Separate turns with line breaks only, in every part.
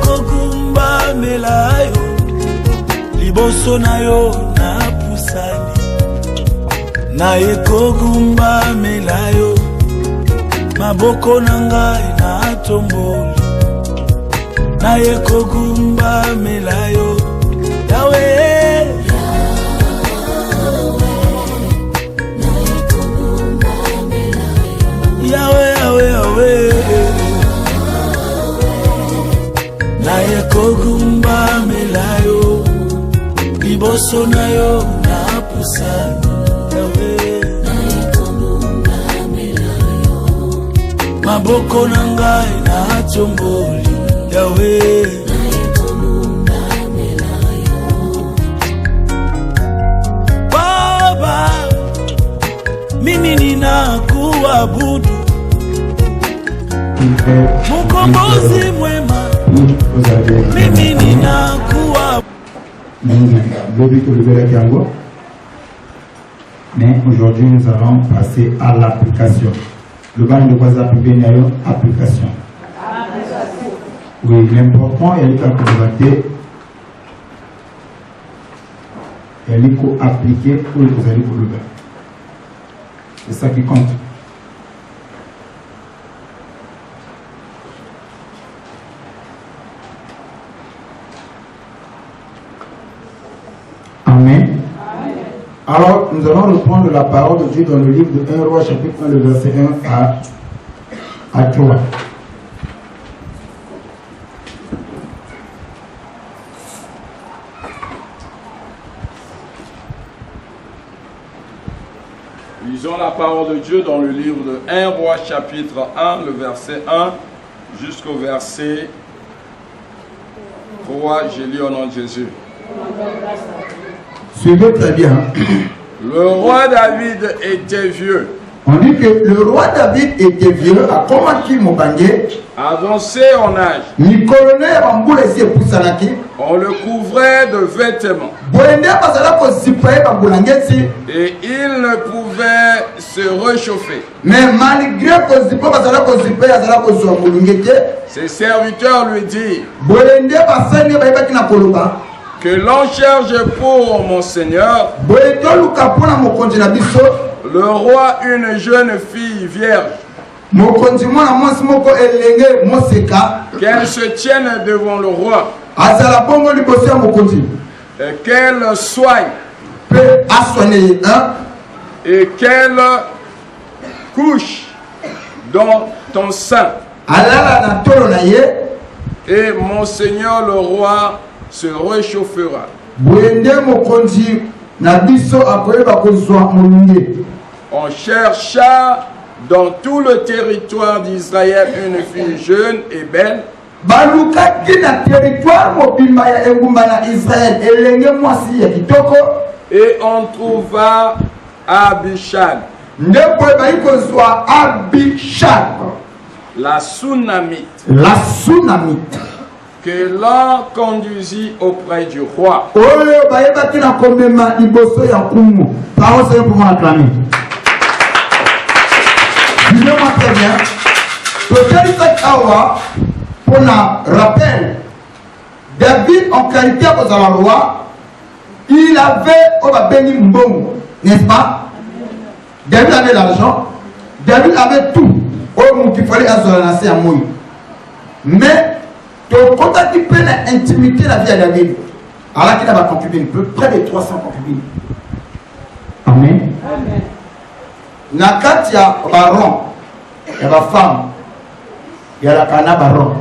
kokumba melayo liboso na yo na pusani na kokumba melayo maboko na ngai na tomboli na kokumba melayo Yahweh Yahweh Yahweh Yahweh na kokumba melayo liboso na yo na pusani maboko na ngai na tomboli Yahweh Baba mimi ninakuabudu Mkombozi mwema mimi ninakuabudu.
Mais aujourd'hui nous allons passer à l'application. Le bain de quoi appliquer application. Oui, l'important est de appliquer pour vous allez pour le bain. C'est ça qui compte. Amen. Alors, nous allons reprendre la parole de Dieu dans le livre de 1 Roi, chapitre 1, le verset 1 à 3.
Lisons la parole de Dieu dans le livre de 1 Roi, chapitre 1, le verset 1 jusqu'au verset 3. J'ai lu au nom de Jésus.
Suivez très bien.
Le roi David était vieux.
On dit que le roi David était vieux, à comment qu'il m'a
avancé en âge. On le couvrait de vêtements. Et il ne pouvait se réchauffer.
Mais malgré
ses serviteurs lui dirent que l'on cherche pour mon Seigneur, le roi, une jeune fille vierge, qu'elle se tienne devant le roi, et qu'elle soigne, et qu'elle couche dans ton sein. Et mon Seigneur le roi se réchauffera. On chercha dans tout le territoire d'Israël une fille jeune et belle. Et on trouva Abishag, la Sunamite, que l'on conduisit auprès du roi.
Suivez-moi très bien. Pour un rappel, David en qualité de roi, il avait Obabeni Mbongo, n'est-ce pas? David avait l'argent, David avait tout. Il fallait lancer à Moïse. Mais, quand tu peux intimité la vie à David, alors qu'il a ma concubine, près de 300 concubines. Amen. Amen. Nakatia baron, il y a la femme, il y a la cana baron.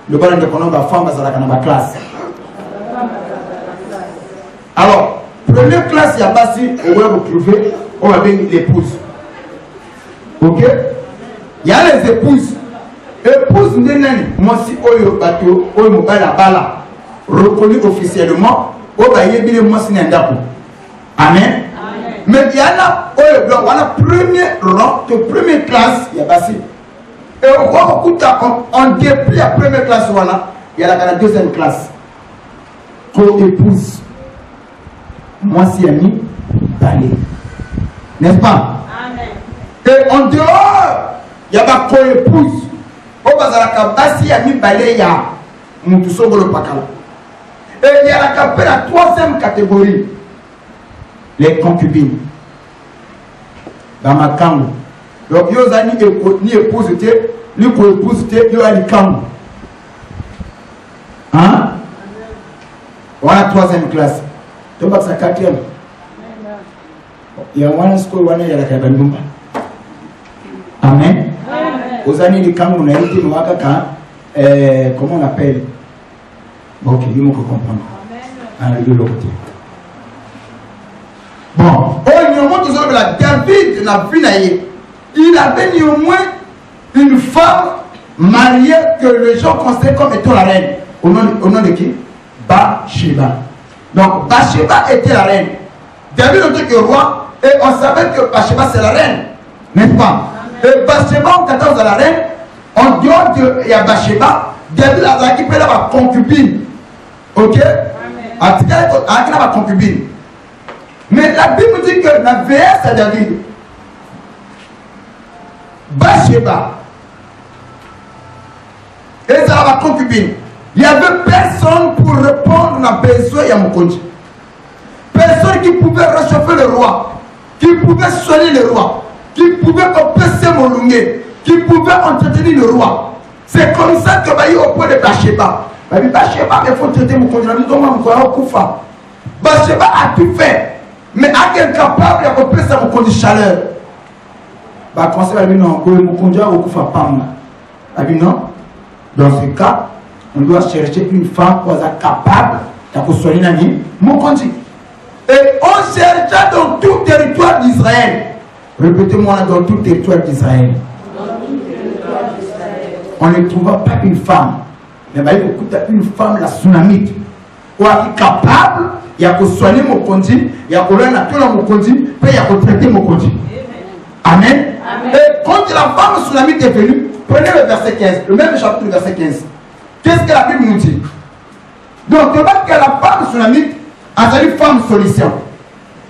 Le baron de connaître la femme, c'est la cana classe. Alors, première classe, il y a Bassi, on va vous trouver, on va venir l'épouse. Ok? Il y a les épouses. Épouse Nénen, moi si Oyo Bato, Oyo Mobala Bala, reconnu officiellement, Obaye Bile Mosi Nendako. Amen. Mais il y en a, on a premier rang, de première classe, il y a Bassi. Et on voit beaucoup on déplie la première classe, il y a la deuxième classe. Co-épouse. Moi si ami, balé. N'est-ce pas? Amen. Et en dehors, il y a ma co-épouse. Au Bazaraka, Bassi ami balé, il y a Moutousogolo Pakala. Et il y a la troisième catégorie, les concubines. Dans ma camp. Donc, il y a ni épouse, ni co-épouse, il y a les camps. Hein? Voilà la troisième classe. Tu vois que c'est la quatrième. Il y a un score, il y a la cabane. Amen. Aux années de camp, on a été comment on appelle? Ok, il faut comprendre. De l'autre côté. Bon, David n'a vu il avait néanmoins une femme mariée que les gens considèrent comme étant la reine. Au nom de qui? Bathsheba. Donc Bathsheba était la reine. David n'était que roi et on savait que Bathsheba c'est la reine. N'est-ce pas? Et Bathsheba, on t'attend à la reine. En dehors de Bathsheba, David a récupéré la concubine. Ok? Amen. La concubine. Mais la Bible dit que la vieillesse à David, Bathsheba, et ça la concubine. Il n'y avait personne pour répondre à besoin à mon compte. Personne qui pouvait réchauffer le roi, qui pouvait soigner le roi, qui pouvait oppresser mon longuet, qui pouvait entretenir le roi. C'est comme ça que va y au point de Bathsheba. Bathsheba, il faut traiter mon compte. Bathsheba a tout fait. Mais à quel capable de oppresser mon compte de chaleur? Bah, conseil à lui, non, mon compte au coup femme. Non. Dans ce cas, on doit chercher une femme qui est capable de soigner mon compte. Et on chercha dans tout territoire d'Israël. Répétez-moi dans tout territoire d'Israël. On ne trouva pas une femme. Mais il y a une femme, la tsunamite, qui est capable de soigner mon compte, il y a mon compte, puis il y a traiter mon compte. Amen. Et quand la femme tsunamite est venue, prenez le verset 15, le même chapitre, le verset 15. Qu'est-ce que la Bible nous dit? Donc, tu vois que la femme tsunamite a une femme solution.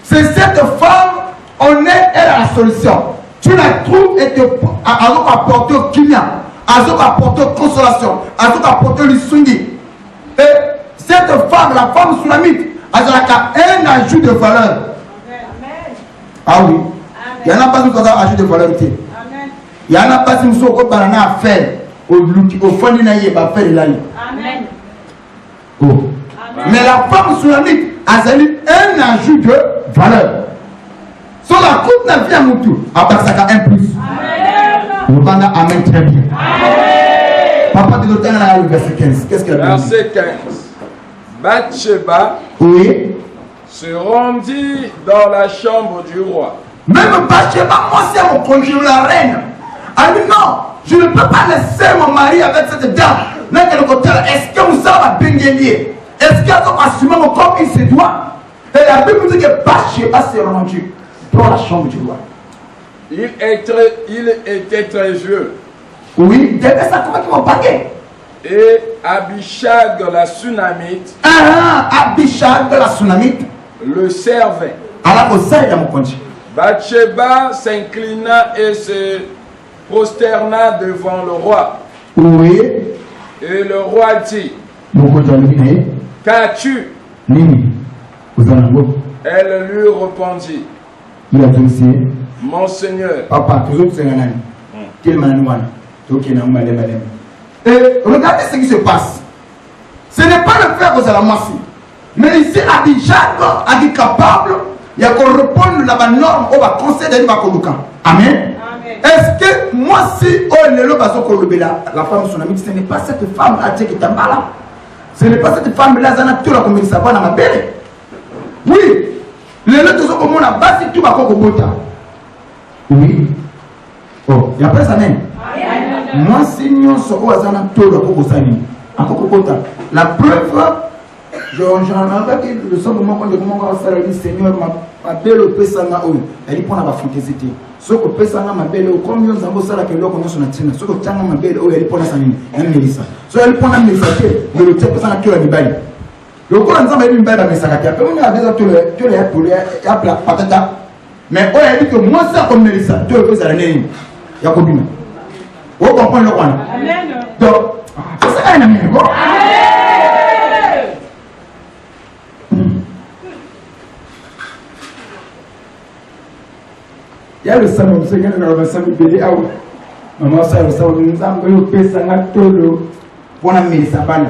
C'est cette femme, on est, elle a la solution. Tu la trouves et tu as apporté au kimia, tu as apporté consolation, tu as apporté le sundi. Et cette femme, la femme tsunamite, elle a un ajout de valeur. Ah oui. Il y en a pas qui ont un ajout de valeur. Il y en a pas qui ont un faire au fond de la faire de l'année. Amen. Oh. Mais la femme tsunamite a un ajout de valeur. Sur la coupe n'a bien mon tour. Après ça, il y a un plus. Amen. Amen, très bien. Amen. Papa de l'automne, le verset 15. Qu'est-ce qu'il y a?
Verset 15. Bathsheba se rendit dans la chambre du roi.
Même Bathsheba, moi c'est mon conjoint, la reine. Elle dit non, je ne peux pas laisser mon mari avec cette dame. Est-ce que vous savez bénélier? Est-ce qu'elle va assumer mon corps il se doit? Et la Bible dit que Bathsheba s'est rendue dans la chambre du roi.
Il était très vieux.
Oui, dès ça comment paquet.
Et Abishag la Tsunamite,
Abishag la Tsunamite
le servait. Bathsheba s'inclina et se prosterna devant le roi.
Oui.
Et le roi dit: Qu'as-tu? Elle lui répondit: Mon Seigneur.
Papa, et regardez ce qui se passe. Ce n'est pas le frère aux alamassi. Mais ici, Abishag est capable de répondre à la norme au conseil de l'Ibakoloukan. Amen. Est-ce que moi, si la femme son amie, ce n'est pas cette femme là qui est là? Ce n'est pas cette femme là qui est là comme il s'appelle dans ma belle. Oui. Les autres sont comme on a bâti tout à oui. Oh, il y a pas ça même. Moi, si nous sommes la preuve, j'en ai dit le seul moment quand je commence à dire Seigneur, ma belle pesana, elle prend la fantaisie. Ce que pesana, ma belle, comme nous avons ça, que l'on connaît son attitude, ce que tanga ma belle, elle prend la sanine, elle me dit ça. So elle prend la message, mais le type pesana qui a dit bail. Le coup, on a dit une bail à message, après on a déjà tout les poules, et à la patata. Mais on a dit que moi, ça comme Mélissa, tu le fais à l'année. Il y a combien? Vous comprenez le point? Donc, c'est ça un ami.
ya le salon se ngana na ba sami beli awa maman ça le salon nous avons pesa ngatolo pona mesa bana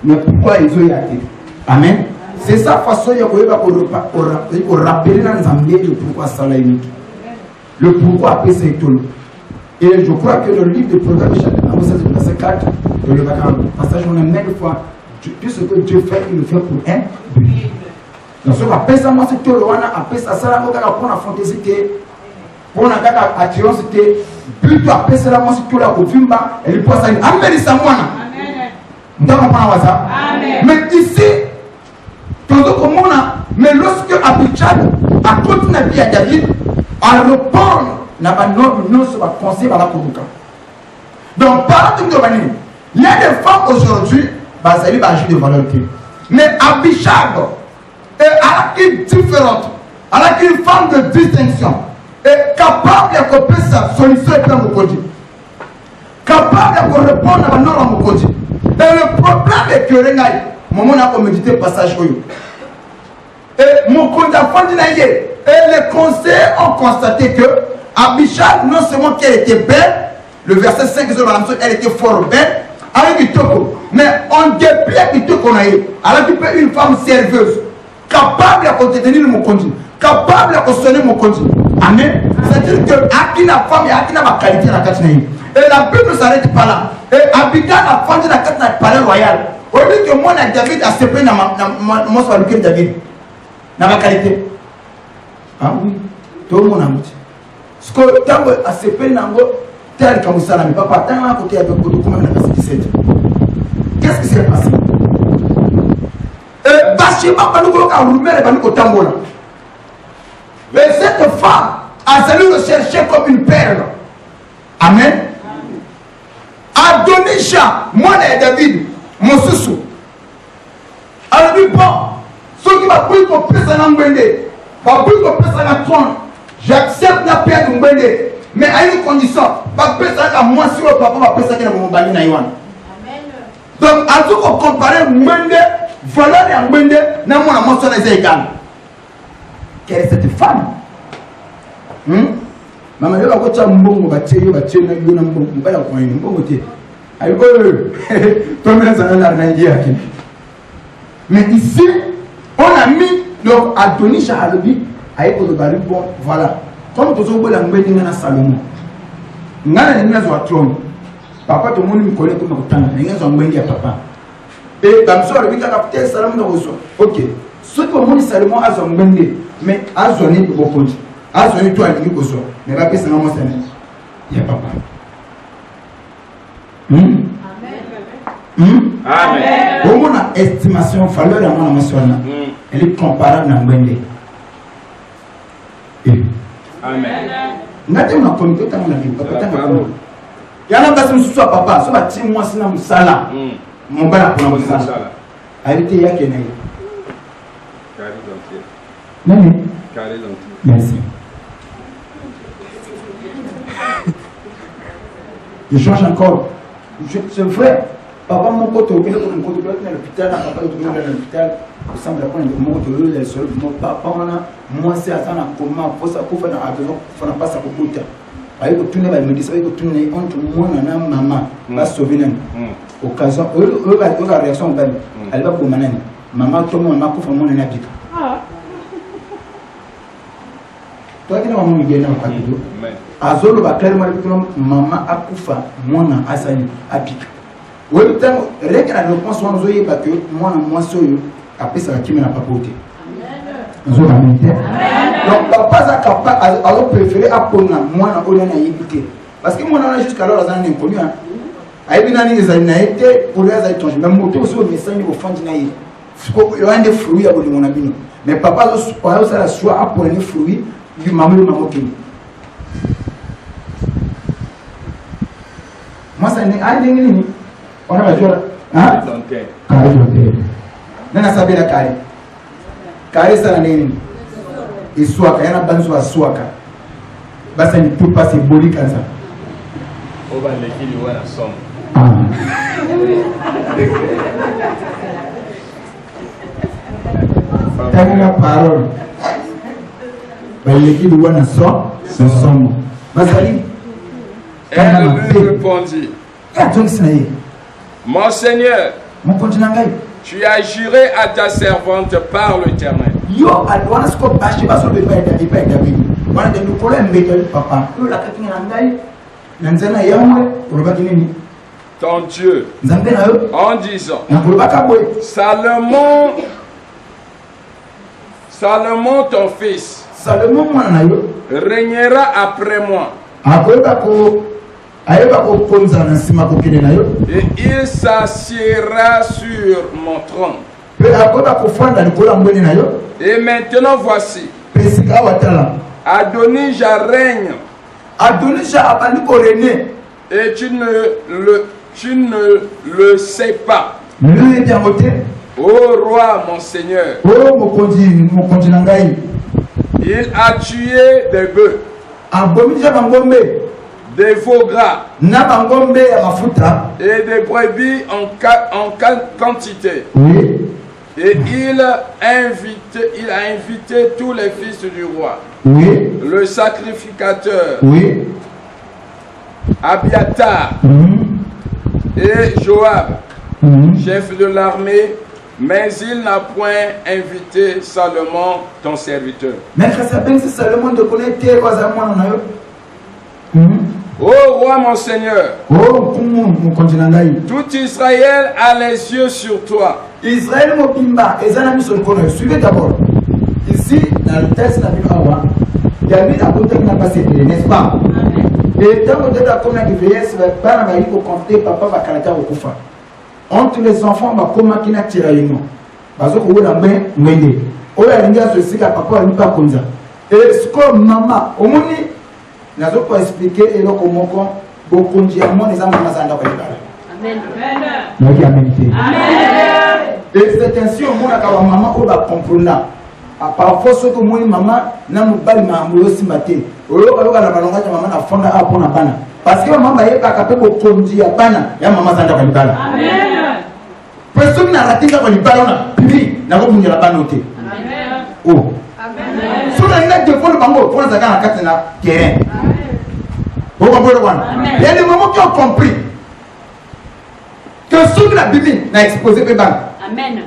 mais pourquoi ils ont yaté amen c'est ça façon ya koyeba ko rappeler na nzambe le pourquoi ça la unique le pourquoi pesa etolo et je crois que le livre de Proverbes chapitre 11 verset 4 de le passage on a même fois tout ce que Dieu fait il le fait pour un but. Donc ce qu'appelle moi c'est que le wana appelle ça ça là pour la fantaisie pour la attirance c'était plutôt appelle ça moi c'est que la ovimba et il passe à amen ça moi amen mais ici tout comme on a mais lorsque Abijad a continué à dire à David à répondre n'a pas non se va conseiller par la conduite. Donc par tout de manière il y a des femmes aujourd'hui bah ça lui va agir de valeur mais Abijad elle est différente, elle est une femme de distinction, et capable de couper sa solution et de me capable de répondre à nos mots. Et le problème est que les moment n'a pas médité passage et mon compte a fondé et les conseillers ont constaté que Abishag non seulement qu'elle était belle, le verset 5 elle était fort belle, avec du toko, mais en dépit du toko qu'on a eu, elle a une femme serveuse. Capable de contenir mon conduit, capable de sonner mon conduit. Amen. C'est-à-dire que Akina femme et Akina ma qualité dans la Katinaï. Et la Bible ne s'arrête pas là. Et Abida a fondé la Katinaï palais royal. Au lieu que moi, David a séparé dans mon soir lequel David. Dans ma qualité. Ah oui. Tout le monde a dit. Ce que Tango a séparé dans mon tel comme ça, mais papa, tant à côté avec Kodo, comment on a passé 17. Qu'est-ce qui s'est passé? Mais cette femme a voulu le chercher comme une perle. Amen. Adonisha, moi et David, mon sous. Alors dit bon, ceux qui va plus qu'on pèse en Mbende, va plus qu'on pèse en trône, j'accepte la paix de Mbende, mais à une condition, va pèse à moi sur le papa, va pèse à mon bani naïwan. Donc, à tout qu'on compare Mbende, voilà les Mbende, n'a mon amour sur les égales. Quelle est cette femme? Maman, je vais vous dire mbongo batie na yona mbongo mbala kwa yini mbongo te. Ayo toi-même ça n'a rien dit. Mais ici, on a mis donc Adonisha Halobi ayo ko bari bon voilà. Comme tous les gens qui sont Salomon. Ngana ni nazo trône. Papa tout le monde me connaît comme Kotana, ni nazo mbenge ya papa. Et comme ça le bika capitaine Salomon dans reçoit. OK. Ce que mon Salomon a son mbenge mais a zoné pour konji. A zoné toi ni ko so. Mais pas que ça moi ça. Il y a papa. Amen. Amen. Au moins estimation valeur à mon amazona. Elle est comparable à mbenge. Amen. Nati una komite kama na bibi papa tanga kwa. Yana basi msusu papa, so bati mwa sina msala. Mbana kuna msala. Alite yake na hiyo. Kari donti. Nani? Kari donti. Merci. Je change encore. C'est vrai. Papa mon pote au milieu de mon pote à l'hôpital, papa au milieu de l'hôpital. Il semble qu'on est mon pote le seul mon papa on a moi c'est à ça na comment faut ça qu'on fait na besoin faut na pas ça pour tout. Aïe que tout ne va me dire ça que tout ne entre moi na maman va sauver nan. Occasion la réaction ben elle va pour manani. Maman tout maman ko fa mon na bika. Toi qui na maman mi gena kwa kido. Azolo ba clairement maman akufa mwana asani abika. Oui, règle la réponse on nous parce que moi soyo après ça qui me n'a pas porté. Amen. Donc papa a capable a préféré apprendre moi na on na yibité parce que moi na jusqu'à alors ça n'est inconnu hein. Aibina ni za na été pour les étrangers même moto aussi au message au fond na yi. Faut il y a des fruits à boli mon abino. Mais papa ça la soit apprendre les fruits du maman qui. Moi ça n'est pas ni on a besoin hein carré nana sabela carré ça nani iswaka yana banzo aswaka basa ni tout passer boli kanza oba lekili wana som tanga parole ba lekili wana som Ce sont Bazali.
Elle lui répondit, mon Seigneur, tu as juré à ta servante par l'Éternel. Ton Dieu, en disant, Salomon ton fils régnera après moi. Et il s'assiera sur mon trône. Et maintenant voici, Adonija règne. Et tu ne le sais pas. Ô roi, mon Seigneur, il a tué des bœufs, des veaux gras et des brebis en quantité.
Oui.
Et il a invité tous les fils du roi.
Oui.
Le sacrificateur,
oui.
Abiatar et Joab, chef de l'armée, mais il n'a point invité Salomon, ton serviteur. Ô roi, mon Seigneur, tout Israël a les yeux sur toi.
Israël mobimba, suivez d'abord. Ici, dans le texte de la David a compté qu'il n'a pas cédé, n'est-ce pas? Et tant que la commune de vieillesse, papa va caractère au Koufa. Entre les enfants, va comment qu'il a tiré les noms. Parce que la main, m'aider. On a l'ingénieur de ce que papa n'a pas comme ça. Et ce que maman, au moins, n'a pas expliqué et donc au moment où on dit à moi, les hommes ne s'en pas. Amen. Amen. Et c'est ainsi au moins que maman, on va comprendre. Parfois, ce que moi, maman, n'a pas de maman aussi maté. Au lieu de la maman, na fonda a pour na bana. Parce que maman est pas capable de conduire bana, ya maman s'en va pas. Amen. Personne n'a raté quand il parle na puis na ko mungira bana oté. Amen. Oh. Amen. Sur la net de vol bango, pour ça na carte na terrain. Vous comprenez quoi? Il y a des moments qui ont compris que sur la Bible n'a exposé que bana. Amen.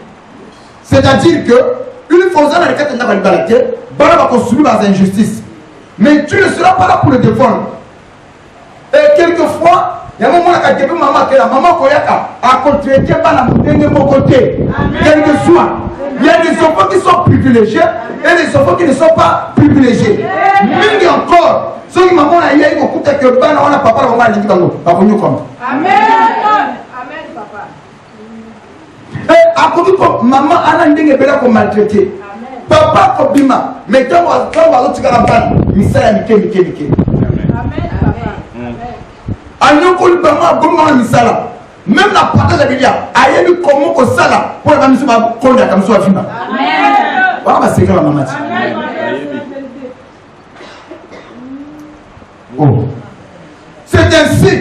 C'est-à-dire que une fois dans la carte na balité, bana va construire dans injustice. Mais tu ne seras pas là pour le défendre. Et quelquefois, il y a un moment où maman Koyaka a contribué par la montée de mon côté. Quel que soit. Il y a des enfants qui sont privilégiés et des enfants qui ne sont pas privilégiés. Mais encore, ceux qui maman a eu beaucoup de que ban on a papa on a dit bango. Amen. Amen papa. Et à côté maman a ndenge bela ko maltraité. Papa Kobima, mais quand on va l'autre caravane, Missala Mike. Amen. Amen. Même la partage de la Bible, aïe, nous comment on sala pour la mission à Konda comme ça. Amen. Voilà, c'est grave, maman. Oh. C'est ainsi,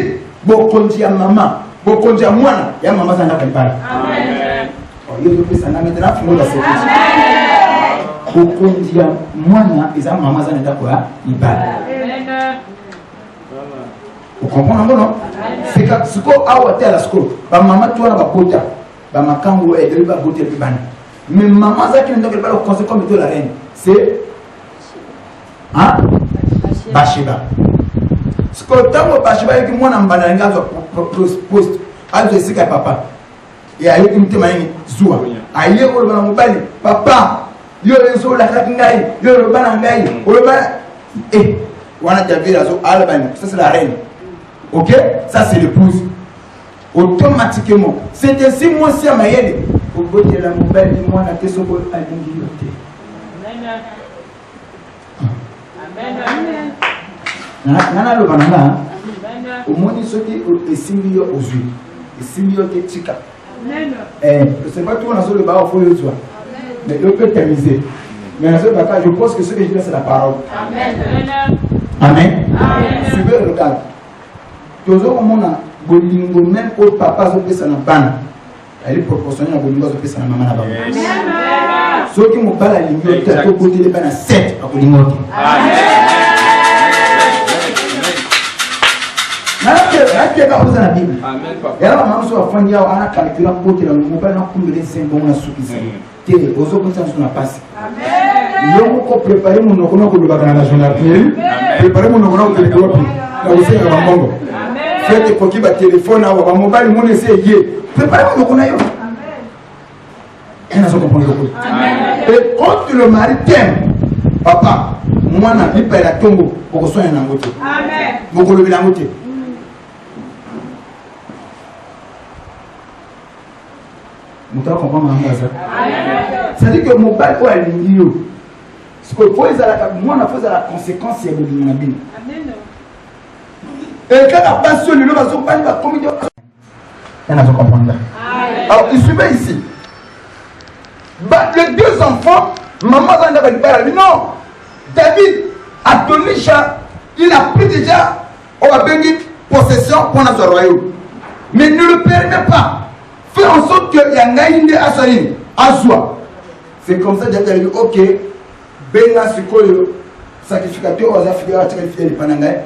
Bokondi à maman, Bokondi à moi, et à maman, ça n'a pas parlé. Amen. Oh, il y a des ça n'a pas fini la série. Bokondi à moi, et à maman, ça n'a pas parlé. Vous comprenez non? C'est que ce qu'on a à la scope, maman toi va pota, maman quand vous êtes va voter le ban. Mais maman ça qui ne doit pas le conseil comme de la reine, c'est hein? Bathsheba. Ce que tant que Bathsheba est que moi n'en bananga post, alors c'est que papa. Et aïe qui me témoigne zoua. Aïe au le ban papa, yo le zo la katingai, yo le banangai, le ban et on a déjà vu la zo Alban, ça c'est la reine. Ok, ça c'est l'épouse. Automatiquement, c'est ainsi moi si à Mayele. Au bout de la mobile, moi la question pour l'individualité. Amen. Nana le banana. Au moins il se dit et simio aux yeux, et simio qui tika. C'est pas tout on a sur le bas au fond de toi. Mais on peut t'amuser. Mais dans ce cas, je pense que ce que je dis c'est la parole. Amen. Amen. Suivez le regard. Toujours comme on a bolingo même au papa se fait ça na ban. Elle est proportionnelle à bolingo se fait ça na maman na ban. Amen. Ceux qui m'ont pas la ligne, tu as côté les ban à 7 à bolingo. Amen. que la Bible.
Amen, papa.
Et alors, maman soit fondée à la calcula pour que le mobile n'a pas de 5 bons à suffisant. Télé, aux autres ça n'a pas. Amen. Yo ko préparer mon okono ko ba na journal. Préparer mon okono ko ko na aussi na bango. Faites ko ki ba téléphone à ba mobile mon essayer. Préparer mon okono yo. Et n'a pas comprendre le Amen. Et quand le mari t'aime, papa, moi n'a plus pas la tombe pour que soit un angoté. Amen. Beaucoup le bilangoté. Vous comprenez ça? Ça dit que mon père est lié. Ce que faut moi on a la conséquence c'est le bien. Et quand la passion le va se prendre la communion. On a comprendre. Alors il suivait ici. Les deux enfants, maman a dit non. David a donné il a pris déjà possession pour notre royaume. Mais ne le permet pas. Fais en sorte qu'il y a un gaïne à soi. C'est comme ça que j'ai dit, ok, Benga Sikoyo, sacrificateur aux Africains, sacrifier les Panangay,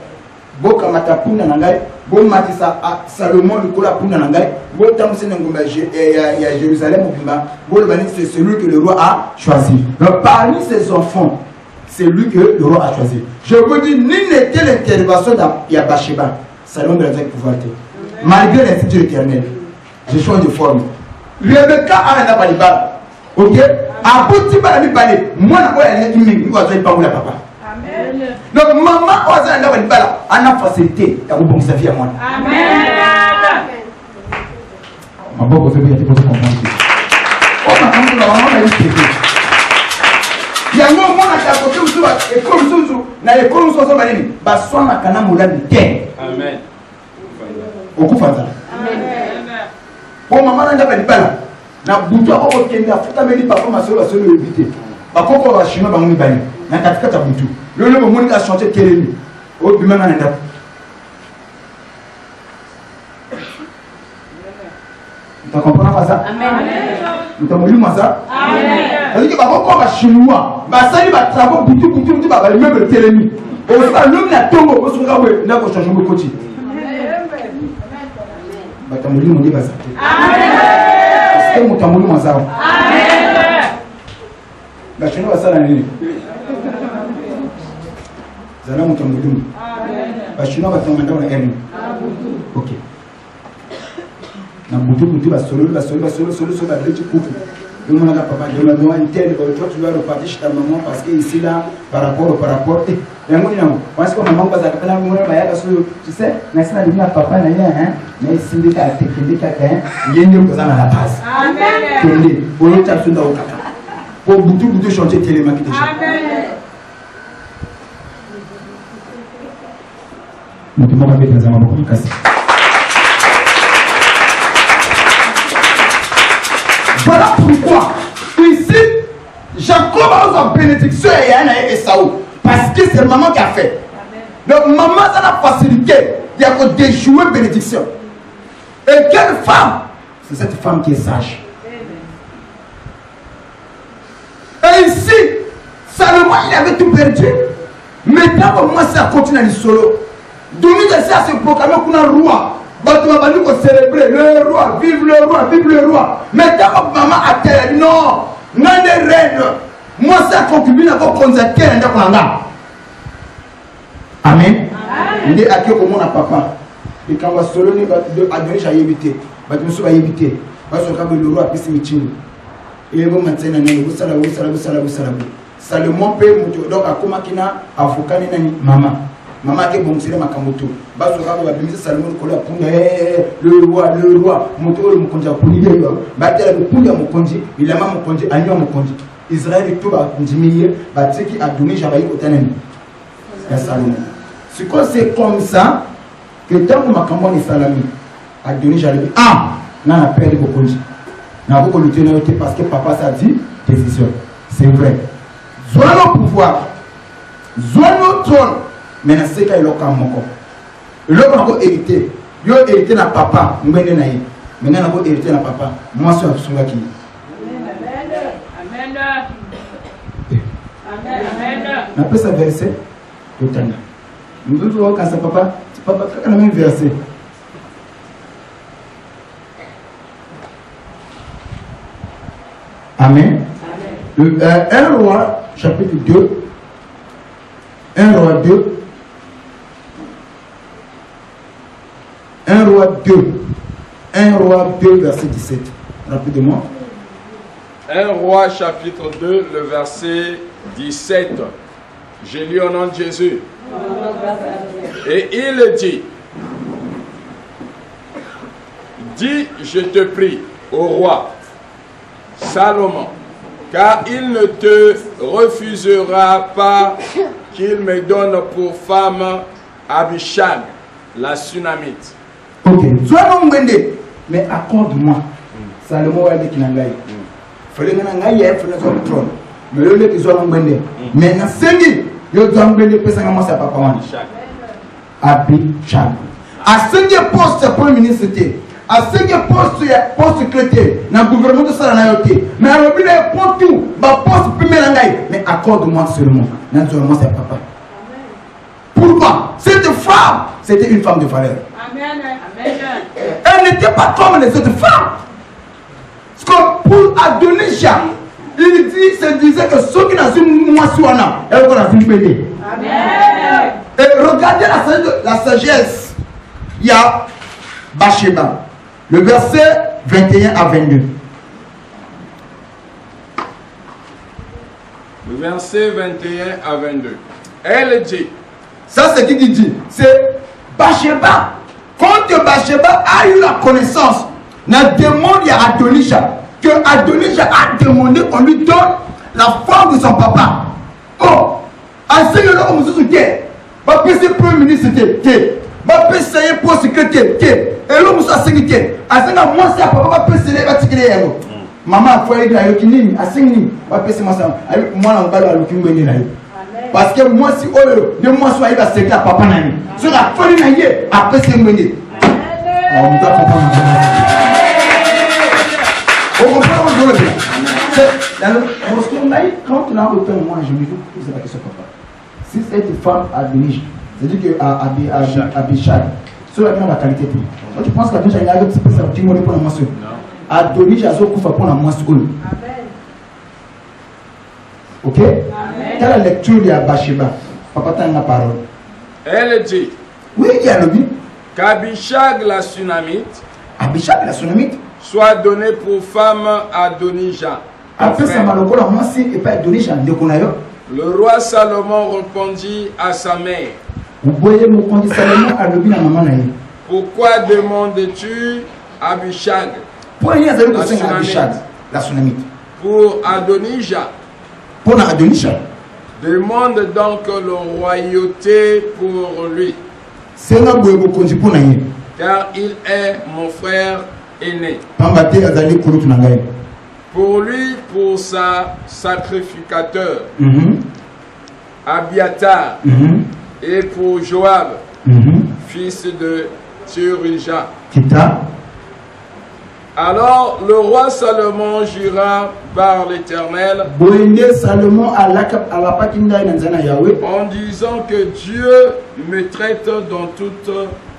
Boka Matapuna Nangai, Bon Matissa, Salomon, le Kola Puna Nangai, Bon Tamsen Ngomba, il y a Jérusalem au Bimba, Bon Bani, c'est celui que le roi a choisi. Donc parmi ses enfants, c'est lui que le roi a choisi. Je vous dis, ni n'était l'intervention d'Yabasheba, Salomon de la pouvoir. Malgré l'institut éternel. Je change de forme. Rebecca a un abalibal. Ok? A petit balami balé. Moi, je n'ai pas de papa. Amen. Donc, maman, on a un abalibal. On a facilité. Il y a un sa vie à moi. Amen. Ma bonne vous avez été pour comprendre. On a compris la maman, elle est il y a un moment où on a côté où et comme sous na école où sont balés. Basson na kana moula de terre. Amen. Au coup fatal. Amen. Bon maman n'a pas dit pas na butu ako kenda futa meli papa masolo basolo éviter bakoko ba chinois bango bani na katikata butu le moment où a chanté keleni au bima na nda tu comprends pas ça? Amen. Tu comprends ça? Amen. C'est-à-dire que bakoko ba chinois ba sali ba travaux butu ba ba même keleni au ça l'homme na tombo au so gawe na ko changer mo koti ba tamuli mo ndi ba sa amen. Mutamuli mazao. Amen. La chino basala nini? Zana mutamuli. Amen. La chino batamanda na eni. OK. Na butu basolo ba petit couple. Le monde a papa de la noix interne toi tu vas repartir chez ta maman parce que ici là par rapport et moi non parce que maman pas à la maman tu sais merci à dire papa na hein mais syndicat technique hein il y a une chose à la base amen télé pour le tap sur au kaka pour butu chanter télé marketing amen nous tout monde avec les amants pour casser. Voilà pourquoi ici Jacob a une bénédiction et Anna et Esaü parce que c'est maman qui a fait. Donc maman ça a facilité de déjouer bénédiction. Et quelle femme? C'est cette femme qui est sage. Et ici Salomon il avait tout perdu. Maintenant moi ça continue à solo. Doni de ça se proclamer qu'on a roi. Tu vas célébrer le roi, vive le roi, vive le roi. Mais quand maman a dit non, non de reine, moi ça concubine à vous consacrer un d'accord. Amen. Il est acquis comme mon papa. Et quand on va solo, il va donner à éviter. Il va éviter. Il va se faire le roi, puis c'est mitin. Et il va maintenir un an, vous savez. Salomon peut monter. Donc à Komakina, à Fokane, maman. Maman qui est bon, c'est ma kamoto. Basoka va bien Salomon kola pour le roi, moto le mukonji a puni le roi. Batela le puni a mukonji, il a ma mukonji, agnon mukonji. Israël tout va diminuer, bateki a donné Jabaï au Tanem. Salomon. C'est comme ça que tant que ma campagne est salami a donné Jabaï. Ah, n'a pas de mukonji. N'a pas lutter parce que papa ça dit décision. C'est vrai. Zoa le pouvoir, zoa le trône. Maintenant c'est qu'il y a le cas moko. Le qu'on a hérité, yo hérité na papa, mbene na yi. Maintenant on a hérité na papa, moi c'est absolument qui. Amen. Amen. On appelle ça verset. Totana. Nous devons quand ça papa, quand même verset. Amen. 1 Roi, chapitre 2. 1 Roi 2. 1 Roi 2. 1 Roi 2, verset 17. Rapidement.
1 Roi chapitre 2, le verset 17. J'ai lu au nom de Jésus. Et il dit, dis, je te prie, au roi Salomon, car il ne te refusera pas qu'il me donne pour femme Abishag, la Sunamite.
Ok, sois non mwende, mais accorde-moi. Salomon a dit qu'il n'a pas eu. Il fallait qu'il y ait un trône. Mais le qui soit non mwende. Mais na sengi, yo dois mwende pesa nga mwasa papa wani. Abishag. A sengi poste premier ministre c'était. A sengi poste chrétien dans le gouvernement de Salanayote. Mais à l'objet pour tout, ba poste premier langai. Mais accorde-moi seulement. N'a pas moi c'est papa. Pourquoi? Cette femme, c'était une femme de valeur.
Amen.
Elle n'était pas comme les autres femmes. Parce que pour Adonijah, il disait que ceux qui n'ont pas moi suana, elle va la faire.
Amen.
Et regardez la sagesse. Il y a Bathsheba. Le verset 21 à 22.
Le verset 21 à 22. Elle dit,
Ça, c'est qui dit. C'est Bathsheba. Quand Bathsheba a eu la connaissance, la demande à Adonijah, que Adonijah a demandé qu'on lui donne la femme de son papa. Oh, à ce moment-là, on se soutient. Va passer premier ministre, va passer poste secrétaire, et l'homme soit secrétaire. À ce moment-là, c'est papa va passer les bâtiments. Maman a fait des ayokini, à ce moment-là, va passer moi ça. Moi, on va le ayokini. Parce que moi, si de moi, soit il va se faire papa nani. Sur la folie nani, après c'est mené. On doit comprendre. On comprend le bien. Parce qu'on a eu, quand on a autant moi, je me dis que c'est la question papa. Si cette femme a béni, c'est-à-dire que Abishag, sur la qualité. Toi, tu penses qu'Abishag a un petit peu ça, tu m'aurais pour la moisson. Adonis, a pour la moisson. Ok? Quelle la lecture de Bathsheba? Papa, tu as la parole.
elle dit,
Oui, il y a le but.
qu'Abishag la Sunamite
Abishag, la Sunamite.
soit donnée pour femme à Adonijah.
Après ça, Maloko, moi, si et pas Adonijah, de Konayo.
Le roi Salomon répondit à sa mère,
Vous voyez mon conduit Salomon à l'objet à maman.
pourquoi demandes-tu Abishag
Pour rien, c'est le Seigneur Abishag, la Sunamite.
pour Adonijah?
Pour Adonijah.
Demande donc la royauté pour lui,
C'est un boye conduit pour Naïe.
car il est mon frère aîné.
Pambate Azali Koulut Nangaï.
Pour lui, pour sa sacrificateur,
Mhm.
Abiatar,
Mhm.
et pour Joab,
Mhm.
fils de Tsurija.
Kita.
Alors le roi Salomon jura par l'Éternel
Boyende Salomon à la Pakinda Nanzana Yahweh.
en disant que Dieu me traite dans toute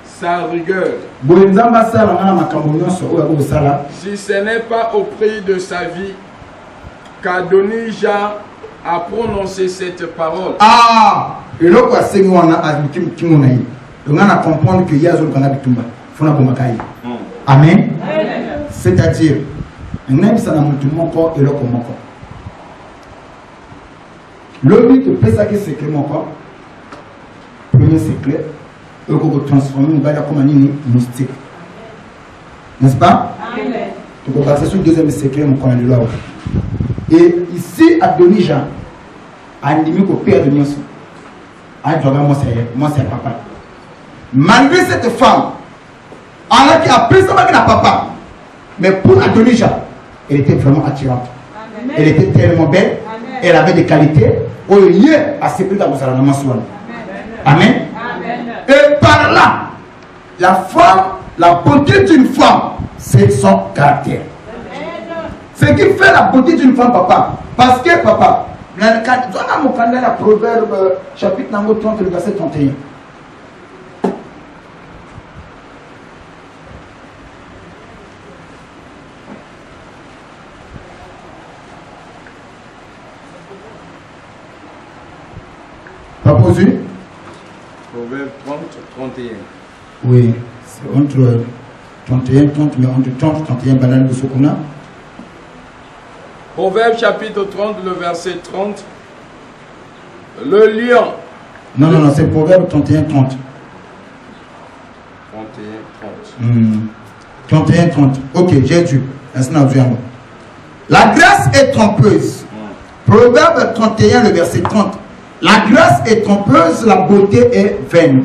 sa rigueur,
Boyenzamba Sala Nana Makamboyon sur Oyago Sala.
si ce n'est pas au prix de sa vie qu'Adonijah a prononcé cette parole.
Ah! Et là, quoi, c'est nous, on a Kimonaï. Donc, on a comprendre que Yazol Kanabitumba. Fona Bomakai. Amen. C'est-à-dire, on a ça dans mon corps et là, comme mon corps. Le but de faire ça qui est secret, mon corps. Premier secret, on peut transformer une valeur comme un mystique. N'est-ce pas?
Amen.
Donc, on va passer sur le deuxième secret, mon corps est là. Et ici, Adonijah a animé au père de Nyonso. Moi, c'est papa. Malgré cette femme, Allah qui a pris ça avec la papa. Mais pour Adonijah, elle était vraiment attirante.
Amen.
Elle était tellement belle.
Amen.
Elle avait des qualités. Au lieu à se priver dans Amen.
Amen.
Et par là, la femme, la beauté d'une femme, c'est son caractère. Ce qui fait la beauté d'une femme, papa. Parce que, papa, dans le Proverbe, chapitre 30, le verset 31.
continue.
Proverbe 30, 31.
Oui, c'est entre 31 30, mais entre 30 31, banane de Sokuna.
Proverbe chapitre 30, le verset 30. Le lion.
Non, c'est Proverbe 31 30. 31 30. Ok, j'ai dû. La grâce est trompeuse. Proverbe 31, le verset 30. La grâce est trompeuse, la beauté est vaine.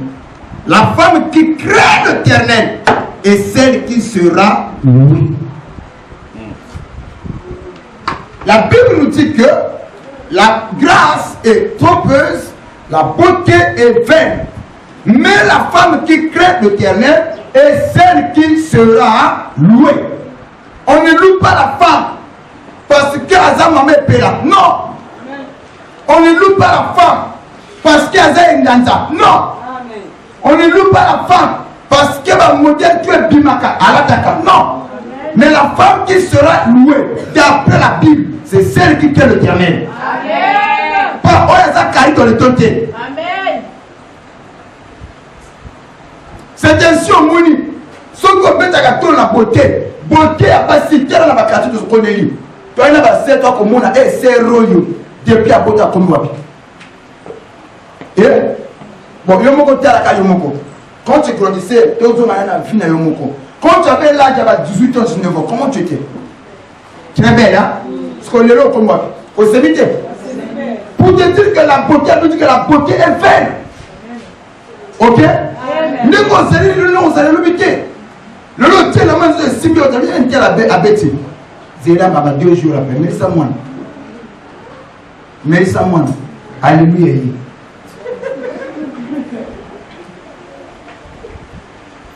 La femme qui craint l'Éternel est celle qui sera louée. La Bible nous dit que la grâce est trompeuse, la beauté est vaine. Mais la femme qui craint l'Éternel est celle qui sera louée. On ne loue pas la femme parce qu'elle a maman père. Non. On ne loue pas la femme parce qu'elle a une danza. Non. On ne loue pas la femme parce qu'elle va modèle tu es bimaka. Non. Mais la femme qui sera louée, d'après la Bible, c'est celle qui craint l'Éternel. Pas Oyazakari dans le tonté. C'est ainsi au Mouni. Ce qu'on met à la beauté. Beauté à passer, quelle est la vacation de ce qu'on est libre. Toi, il y a 7 ans comme on a et c'est royaux. Depuis à beauté à comme moi. Et bon, Yomoko Taraka Yomoko. Quand tu grandissais, tu as vu na Yomoko. Quand tu avais l'âge à 18 ans, 19 ans, comment tu étais? Tu es belle, hein? Ce qu'on est là comme moi. Faut s'éviter. Pour te dire que la beauté, elle nous dit que la beauté est vaine. Ok? Ne conseillez le nom, vous allez l'humiter. Le lot tient la main de Simeon, vous avez un tel abbé. Zéra Baba 2 jours après. Mélissa Moine. Mélissa Moine. Alléluia.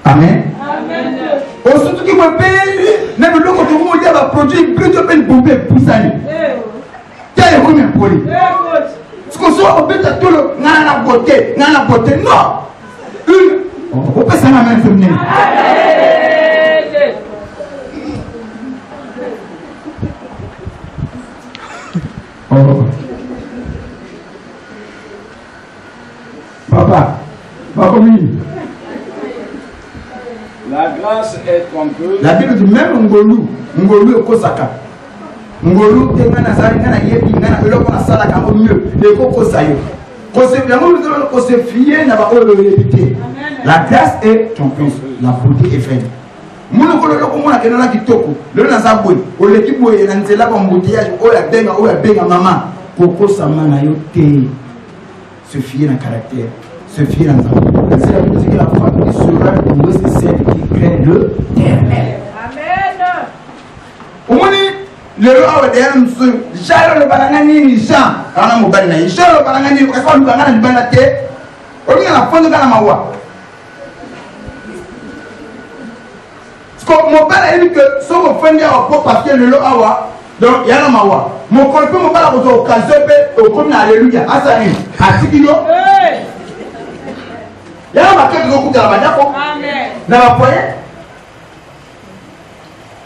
Amen. Amen. Surtout qui me paye, même le côté où il y a un produit, plus de peine pour payer pour ça. Quel est combien pour lui? Ce qu'on soit au bête à tout le n'a la beauté, non. On peut s'en amener féminin. Papa, oui.
La grâce est trompeuse.
La Bible dit même Ngolu est Kosaka. Ngolu est Nanazari, Nanayebi, Nanabeloko, Nasalaka, au mieux, les Kokosayo. La grâce est trompeuse, la beauté est vaine. Le Nazaboué, ou l'équipe où il y a un embouteillage, ou la benga, maman, Koko Samana yote, se fier dans le caractère, se fier dans le c'est la musique que la femme qui sera louée, c'est celle qui craint le Éternel. Amen. Au moins, le roi de Dieu, Jalo le banangani ni Jean, ana mobana, Jalo le banangani, parce que le banangani le banate, on est la fond de la mawa. Parce que mon père a dit que si on fait un rapport parce que le lot awa, donc il y a la mawa. Mon collègue mon père a posé occasion au comme alléluia, asani, atikino. Il y a ma quête de beaucoup de la banako. Amen. N'a pas poigné.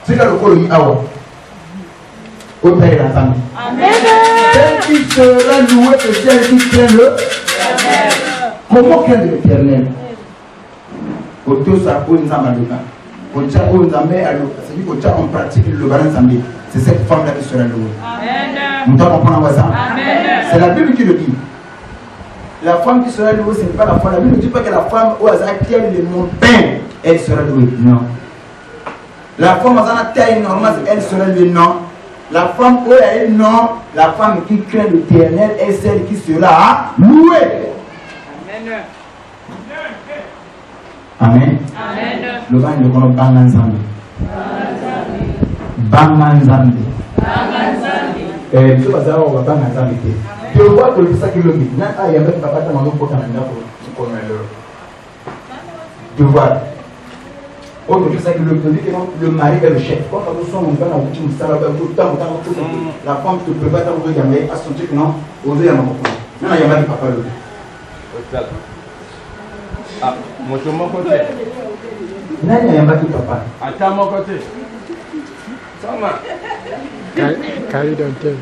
C'est là le colonie awa. Au père la famille. Amen. Celle qui sera louée et celle qui craint le. Comment craindre l'Éternel? Autour ça pour nous amener. C'est en pratique le baran Zambé. C'est cette femme-là qui sera louée. Amen. Nous comprenons ça. C'est la Bible qui le dit. La femme qui sera louée, ce n'est pas la femme. La Bible ne dit pas que la femme au hasard qui a les montagnes, elle sera louée. Non. La femme au hasard taille normale, elle sera louée. Non. La femme où elle est non. La femme qui craint l'Éternel est celle qui sera louée. Amen. Amen. Amen. Le bain de Kono Bangan Zambi. Bangan Zambi. Tu vas avoir Bangan Zambi. Tu vois que c'est ça qui le dit. Il y a même papa qui m'a dit pour Canada pour qu'on ait l'heure. Tu vois. Oh, c'est ça qui le dit. Le mari est le chef. Quand on sent un gars qui nous salade, la femme te prépare à ouvrir Yamé, à sentir que non, oser Yamé. Non, Yamé qui papa le.
Ah, mon côté.
Non, il y a un bateau papa.
Attends mon côté. Ça m'a.
Carré dentaire.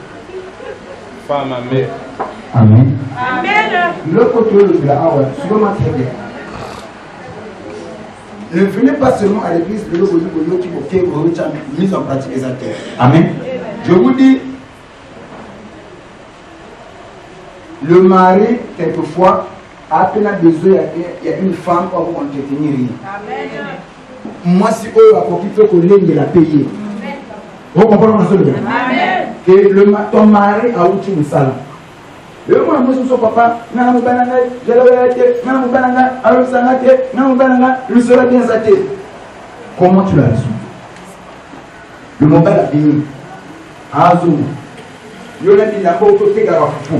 Femme, ma mère.
Amen.
Le côté de la Hawa, sûrement très bien. Ne venez pas seulement à l'église de l'Ogoyo qui vous fait mise en pratique les actes. Amen. Je vous dis, le mari, quelquefois, a peine besoin, il y a une femme pour vous entretenir. Amen. Moi, si eux, à côté, il faut que l'aigle la payer. Vous comprenez ce que je veux dire? Que ton mari a outil de salam. Le moment où son papa, non, je l'avais été, non, alors ça n'a été, non, il sera bien saté. Comment tu l'as reçu? Le moment a fini. Azou. Il y a dit la faute au Tegara Fou.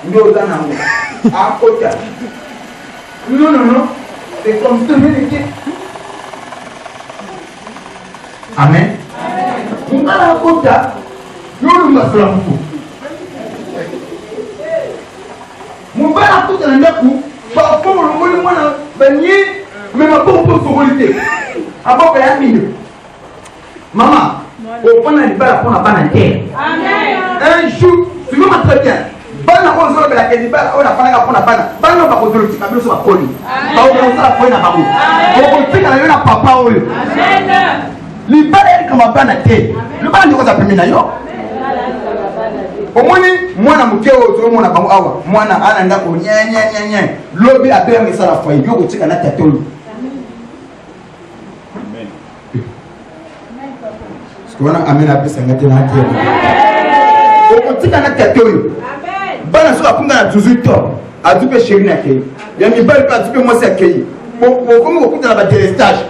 Il y a dit à côté. Non. C'est comme ça, mais Amen. On va à côté. Nous va faire un coup. Mon père a tout un coup, par rapport au monde, mais ma pauvre possibilité. Avant que la mine. Maman, au point de la pour la banane. Un jour, tu veux m'entretenir. Banane, on se la kédiba, on a pas la pour la banane. Banane, pas pour le petit cabello sur la colis. Pas au moins ça, pour la barou. Au contraire, il y a un papa. Les balais comme un banane. Le banane, on s'appelle Minayo. Omoni mwana mukeo to mwana bangu awa mwana ananda ko nya lobi abere sala foi yo ko tika na tatolo amen skona amen apesa ngate na tia ko tika na tatolo amen bana so akunga na 18 ans adupe chéri na kei ya mi bali pa adupe mo se kei ko ko kuta na ba délestage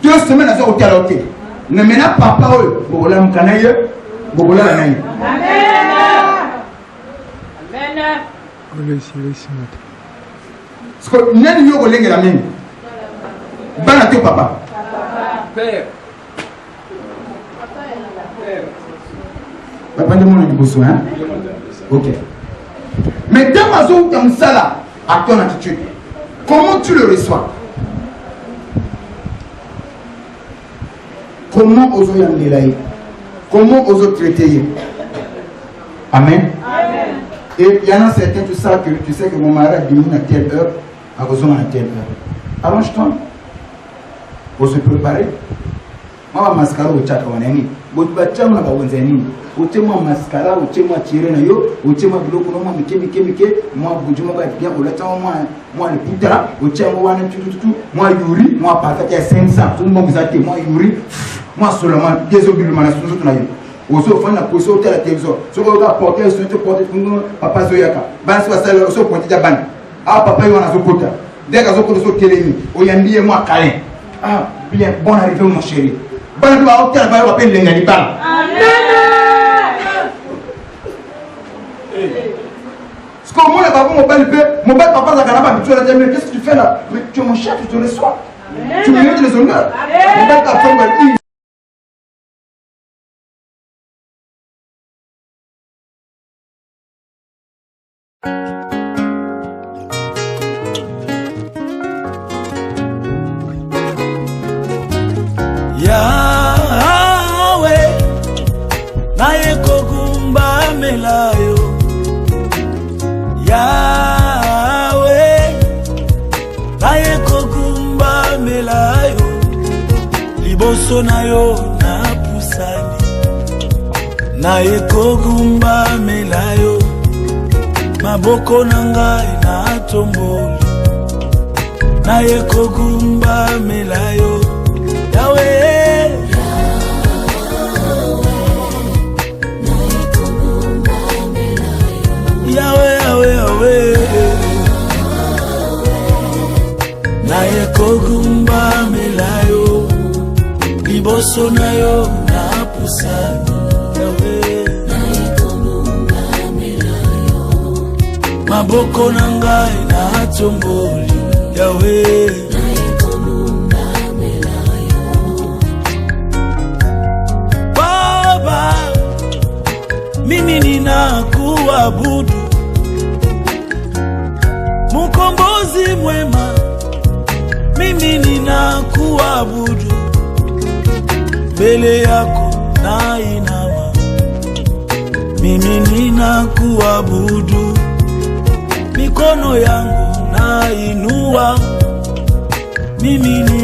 2 semaines azo ko tala ote ne mena papa oyo bola mkanaye bola na nani parce que nani yo ko lengela mimi bana te papa
père
papa de mon liboso hein OK mais dans ma zone comme ça là à ton attitude comment tu le reçois comment oso yangelaye comment oso traiter amen. Et il y en a certains, tu sais que mon mari a diminué à telle heure, à besoin à telle heure. Arrange-toi. Pour se préparer. Moi, je mascara au chat, on est ni. Je vais te dire, je vais te dire, mascara, je vais te tirer, je vais te dire, moi, je vais bien, moi, le poudre, je vais te dire, moi, Yuri, moi, parfait, 500, tout le monde vous a dit, moi, Yuri, moi, seulement, désolé, je vais Oso fana poso tela télévision so ko ga porter so to porter fungo papa zoyaka ban so sala so porter ja ban ah papa yo na so kota dès que so ko so telemi o yambie moi câlin ah bien bon arrivée mon chéri ban do a hôtel ba yo appelle lenga di ban amen ce que moi le papa mon bel papa ça kana tu as mais qu'est-ce que tu fais là mais tu es mon chef tu te reçois tu mérites les honneurs mon bel papa
Yahweh, naye kogumba melayo. Yahweh, naye kogumba melayo. Liboso nayo na pusani, naye kogumba melayo. Maboko nangai na tomboli, naye kogumba melayo. Yahweh, Yahweh, naye kogumba melayo. Liboso nayo na pusani, Yahweh, maboko nangai na tomboli, Yahweh. Mimi ninakuabudu, Mkombozi mwema. Mimi ninakuabudu, mbele yako na inama. mimi ninakuabudu, mikono yangu nainua, mimi